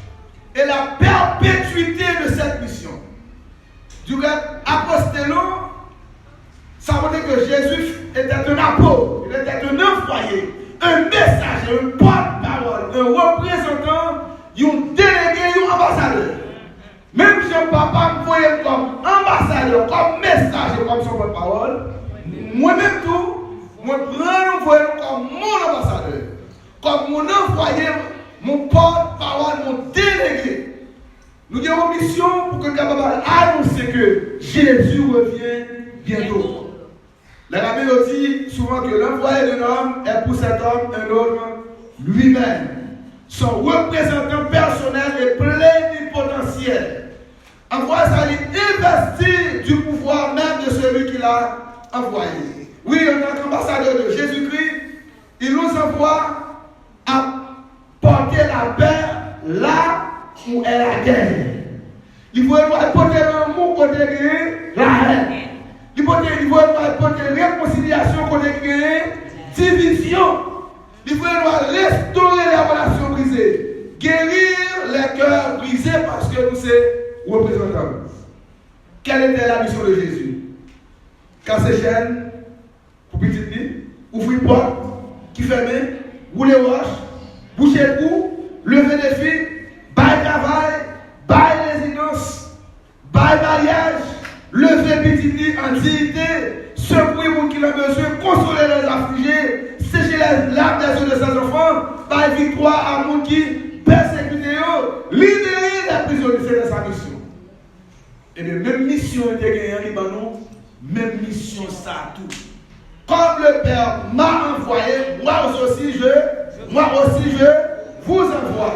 et la perpétuité de cette mission. Du reste, apostello, ça veut dire que Jésus était un apôtre, il était un envoyé, un messager, un porte-parole, un représentant, un délégué, un ambassadeur. Même si mon papa me voyait comme ambassadeur, comme messager, comme son porte-parole, moi-même tout, moi prends voyais comme mon ambassadeur, comme mon envoyé, mon porte-parole, mon délégué. Nous avons une mission pour que nous puissions annoncer que Jésus revient bientôt. La Bible dit souvent que l'envoyé d'un homme est pour cet homme un autre lui-même. Son représentant personnel et plénipotentiel. Envoyé, ça dit investir du pouvoir même de celui qui l'a envoyé. Oui, en tant qu'ambassadeur de Jésus-Christ, Il nous envoie à porter la paix là où est la guerre. Il faut porter l'amour côté la haine. Il faut porter réconciliation côté division. Il faut restaurer les relations brisées. Guérir les cœurs brisés parce que nous sommes représentants. Quelle était la mission de Jésus? Casser chaîne pour petit lit, ouvrir porte qui fermait, rouler roche, boucher le cou, lever les filles, bail travail, bail résidence, bail mariage, lever petit lit en dignité, secourir les gens qui ont besoin, consoler les affligés, sécher les larmes des yeux de ses enfants, bail victoire à gens qui persécutent, libérer les prisonniers, c'est sa mission. Et de même mission était gagnée, même mission ça tout. Comme le Père m'a envoyé, moi aussi je vous envoie.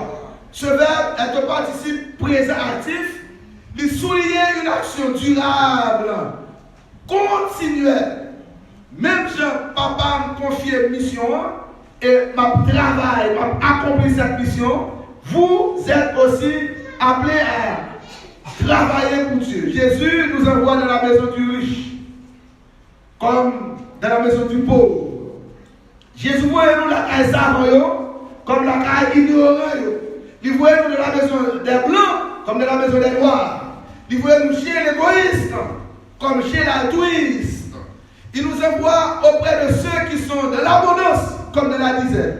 Ce verbe est un participe présent actif. Il souligne une action durable, continuelle. Même si papa me confie une mission et m'a travail, m'a accompli cette mission, vous êtes aussi appelés à travailler pour Dieu. Jésus nous envoie dans la maison du riche, comme dans la maison du pauvre. Jésus voit nous la caille savant, comme la caille ignorant. Il voit nous dans la maison des blancs, comme dans la maison des noirs. Il voit nous chez l'égoïste, comme chez l'altruiste. Il nous envoie auprès de ceux qui sont dans l'abondance, comme dans la disette.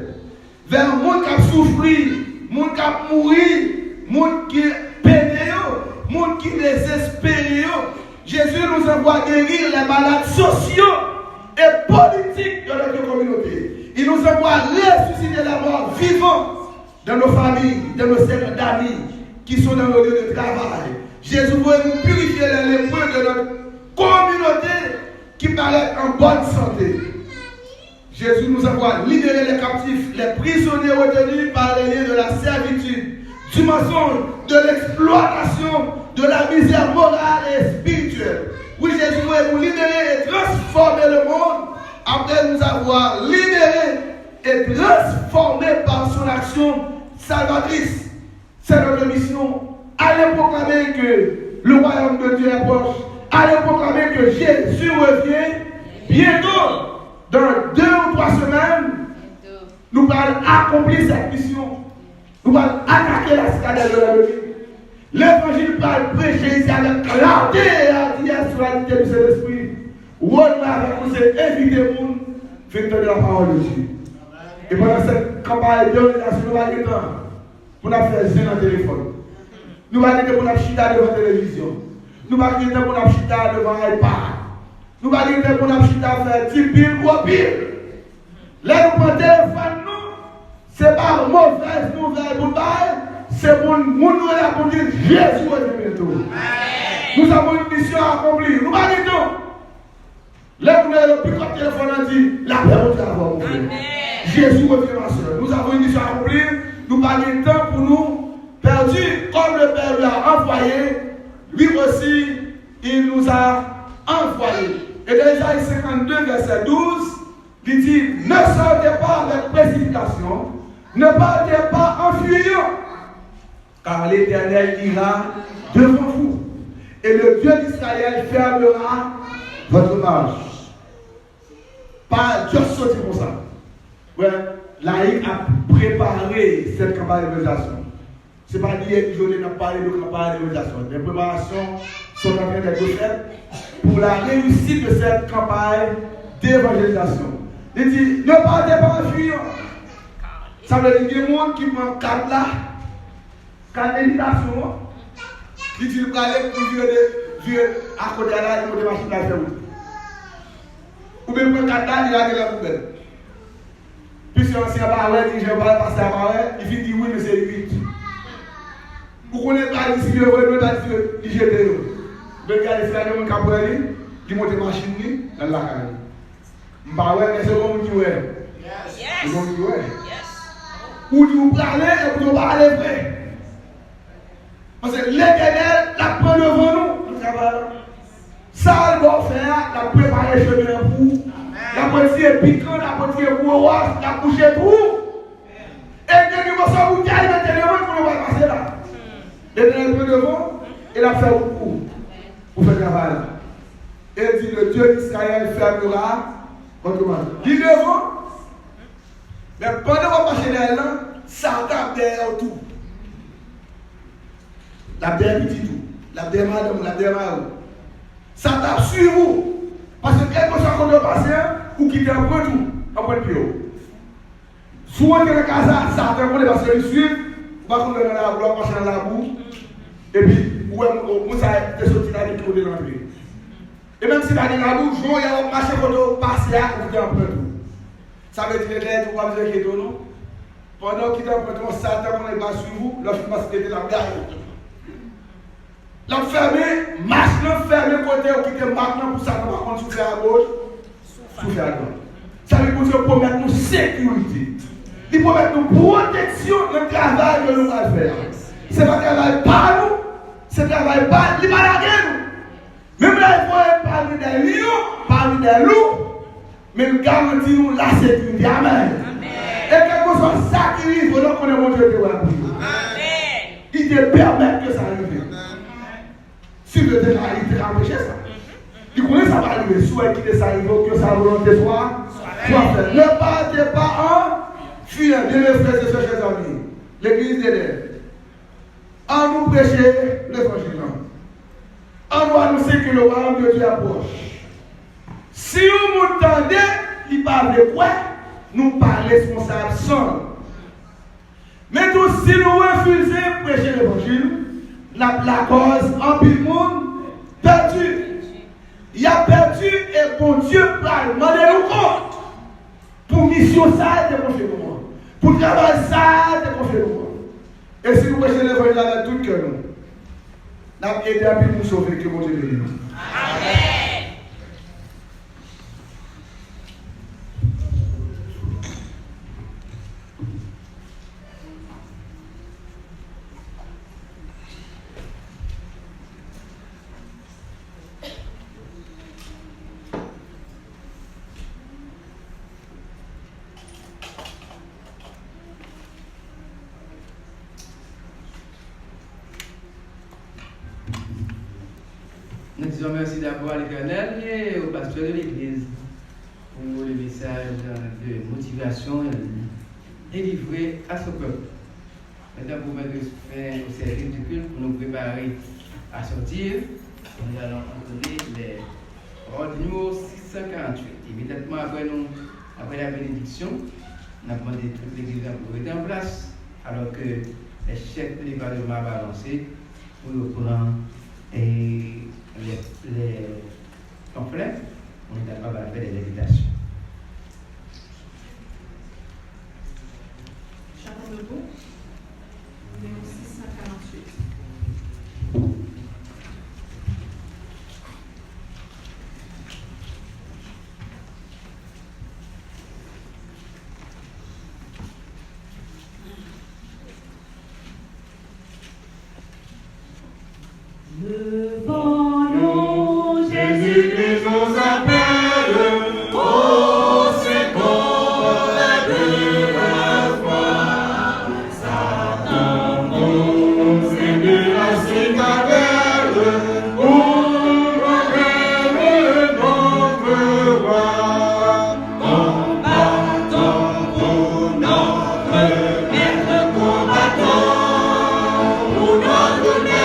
Vers le monde qui a souffert, le monde qui a mouru, le monde qui peine, le monde qui désespère. Jésus nous envoie guérir les malades sociaux et politiques de notre communauté. Il nous envoie ressusciter les morts vivants dans nos familles, dans nos cercles d'amis qui sont dans nos lieux de travail. Jésus veut nous purifier les lépreux de notre communauté qui paraît en bonne santé. Jésus nous envoie libérer les captifs, les prisonniers retenus par les liens de la servitude, du mensonge, de l'exploitation, de la misère morale et spirituelle. Oui, Jésus veut nous libérer et transformer le monde après nous avoir libérés et transformés par son action salvatrice. C'est notre mission. Allez proclamer que le royaume de Dieu est proche. Allez proclamer que Jésus revient bientôt. Dans 2 ou 3 semaines, nous allons accomplir cette mission. Nous allons attaquer la citadelle de la vie. L'évangile va prêcher ici avec clarté et hardiesse sur la unité du Saint-Esprit. Où on va avec vous, c'est inviter les gens à venir de la parole de Dieu. Et pendant cette campagne d'organisation, nous allons dire pour nous faire zéro dans le téléphone. Nous allons dire pour nous chita devant la télévision. Nous allons dire pour nous chita devant l'iPad. Nous allons dire pour nous chita faire 10 piles, gros piles. Là, nous prenons téléphone, ce n'est pas mauvaise nouvelle pour nous. C'est pour nous là pour dire Jésus revient bientôt. Nous avons une mission à accomplir. Nous allons là, vous avez le plus grand téléphone a dit la paix au travail. Jésus revient, ma soeur. Nous avons une mission à accomplir. Nous parlons de temps pour nous perdus, comme le Père lui a envoyé. Lui aussi, il nous a envoyés. Et dans Isaïe 52, verset 12, il dit ne sortez pas avec précipitation, ne partez pas en fuyant, car l'Éternel ira devant vous, et le Dieu d'Israël fermera votre marche. Pas juste sortir comme ça. Ouais, l'AIC a préparé cette campagne d'évangélisation. Ce n'est pas d'hier que je n'ai pas parlé de campagne d'évangélisation. Les préparations sont en train d'être faites pour la réussite de cette campagne d'évangélisation. Il dit, ne partez pas en fuyant. Ça veut dire qu'il y a des gens qui prennent 4 là, 4 méditations. Il dit, il va aller pour vieux à côté de là, il faut des machines à faire. Ou bien prendre 4 là, il va aller la poubelle. Puisque l'ancien Barouet dit, je ne vais pas passer à Barouet, il dit oui, mais c'est 8. Vous connaissez pas ici, le vrai, il jette. Le gars, il fait un cabrel, il monte la machine dans la caille. Barouet, mais c'est comme vous dites. C'est comme vous dites. Ou vous parlez et vous parlez vrai. Parce que l'Éternel la prend devant nous. Ça, il va faire, la préparer chemin pour La poitier piquant, la poitier gros, la couche tout. Et dès que vous sortez, vous allez mettre devant pour ne pas passer là. L'éternel prend devant et la fait beaucoup pour faire le travail. Et dit le Dieu d'Israël fermera votre main. Il devant. Mais pendant que vous passez derrière là, Satan derrière tout. La derrière petit tout. La derrière madame, la derrière madame. Satan suit vous. Parce que quelque chose qu'on doit passer, vous quittez un point tout, un point de pied. Souvent, dans le cas ça, Satan pour les parce qu'il suit, vous va dans la boue, passer dans la boue, et puis, vous savez, sorti dans les trous de l'entrée. Et même si vous allez dans la boue, il y a un marché pour vous passer à vous un peu tout. Ça veut dire que vous n'avez pas besoin de non? Pendant qu'il est un peu tout, Satan pour les pas sur vous, lorsqu'il va se mettre dans la garde. L'enfermé, marche l'enfermé côté où qui est maintenant pour ça, par contre, souffler à gauche, souffler à droite. Ça veut dire pour mettre nous sécurité. Il faut mettre nous protection dans le travail que nous allons faire. Ce n'est pas un travail par nous, c'est un travail par nous. Même là, il faut parler des lions, parler des loups, mais nous garantissons nous la sécurité. Amen. Et quelque chose ça qui arrive, il faut qu'on ait mon Dieu de la prière. Il te permet que ça arrive. Si le Dieu il t'a empêché ça. Il connaît ça va arriver. Soit qu'il ça arrive, que sa volonté soit faite. Ne partez pas en fuyant. Bien les frères et sœurs, chers amis. L'église d'Éden. En nous prêcher l'évangile. En nous annoncer que le royaume de Dieu approche. Si vous m'entendez, il parle de quoi? Nous pas responsables sans. Mais tout si nous refusons de prêcher l'évangile, la cause en pile monde perdu. Il a perdu et bon Dieu va demander nous compte. Pour mission ça, c'est confié pour moi. Pour travail ça, c'est confié pour moi. Et si nous prêchez l'évangile avec tout cœur, nous avons aidé à nous sauver que mon Dieu bénisse. Amen. Nous disons merci d'abord à l'Éternel et au pasteur de l'Église pour le message de motivation délivré à ce peuple. Maintenant, pour mettre fin au service du culte, pour nous préparer à sortir, nous allons entendre les paroles du numéro 648. Immédiatement après la bénédiction, on a demandé toute l'Église pour être en place, alors que les chefs de l'évaluement vont avancer pour le courant et les pamphlets, on est capable de faire des invitations. Chacun de vous, numéro 648. Devant nous, Jésus-Christ nous appelle au secours de la foi. Satan nous séduit la citadelle pour enlever notre roi. Combattons pour notre maître, combattons pour notre maître.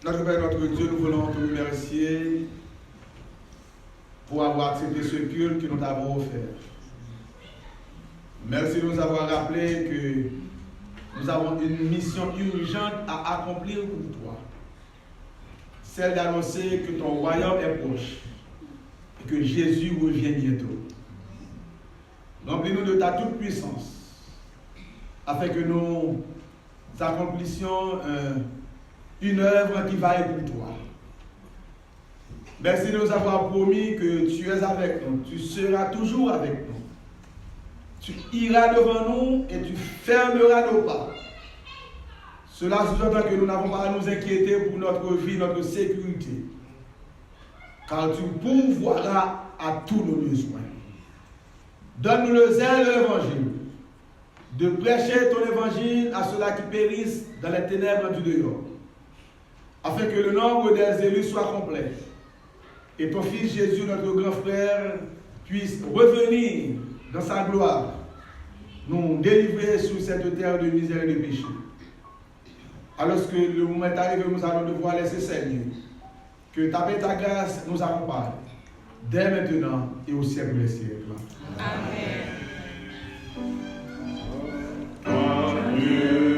Notre Père, notre Dieu, nous voulons te remercier pour avoir accepté ce culte que nous t'avons offert. Merci de nous avoir rappelé que nous avons une mission urgente à accomplir pour toi. Celle d'annoncer que ton royaume est proche et que Jésus revient bientôt. Remplis-nous de ta toute-puissance afin que nous accomplissions une œuvre qui va être pour toi. Merci de nous avoir promis que tu es avec nous, tu seras toujours avec nous. Tu iras devant nous et tu fermeras nos pas. Cela sous-entend que nous n'avons pas à nous inquiéter pour notre vie, notre sécurité. Car tu pourvoiras à tous nos besoins. Donne-nous le zèle de l'évangile, de prêcher ton évangile à ceux-là qui périssent dans les ténèbres du dehors, afin que le nombre des élus soit complet et ton Fils Jésus, notre grand frère, puisse revenir dans sa gloire, nous délivrer sur cette terre de misère et de péché. Alors que le moment est arrivé, nous allons devoir laisser Seigneur, que ta paix et ta grâce nous accompagnent, dès maintenant et au siècle des siècles. Amen. Amen.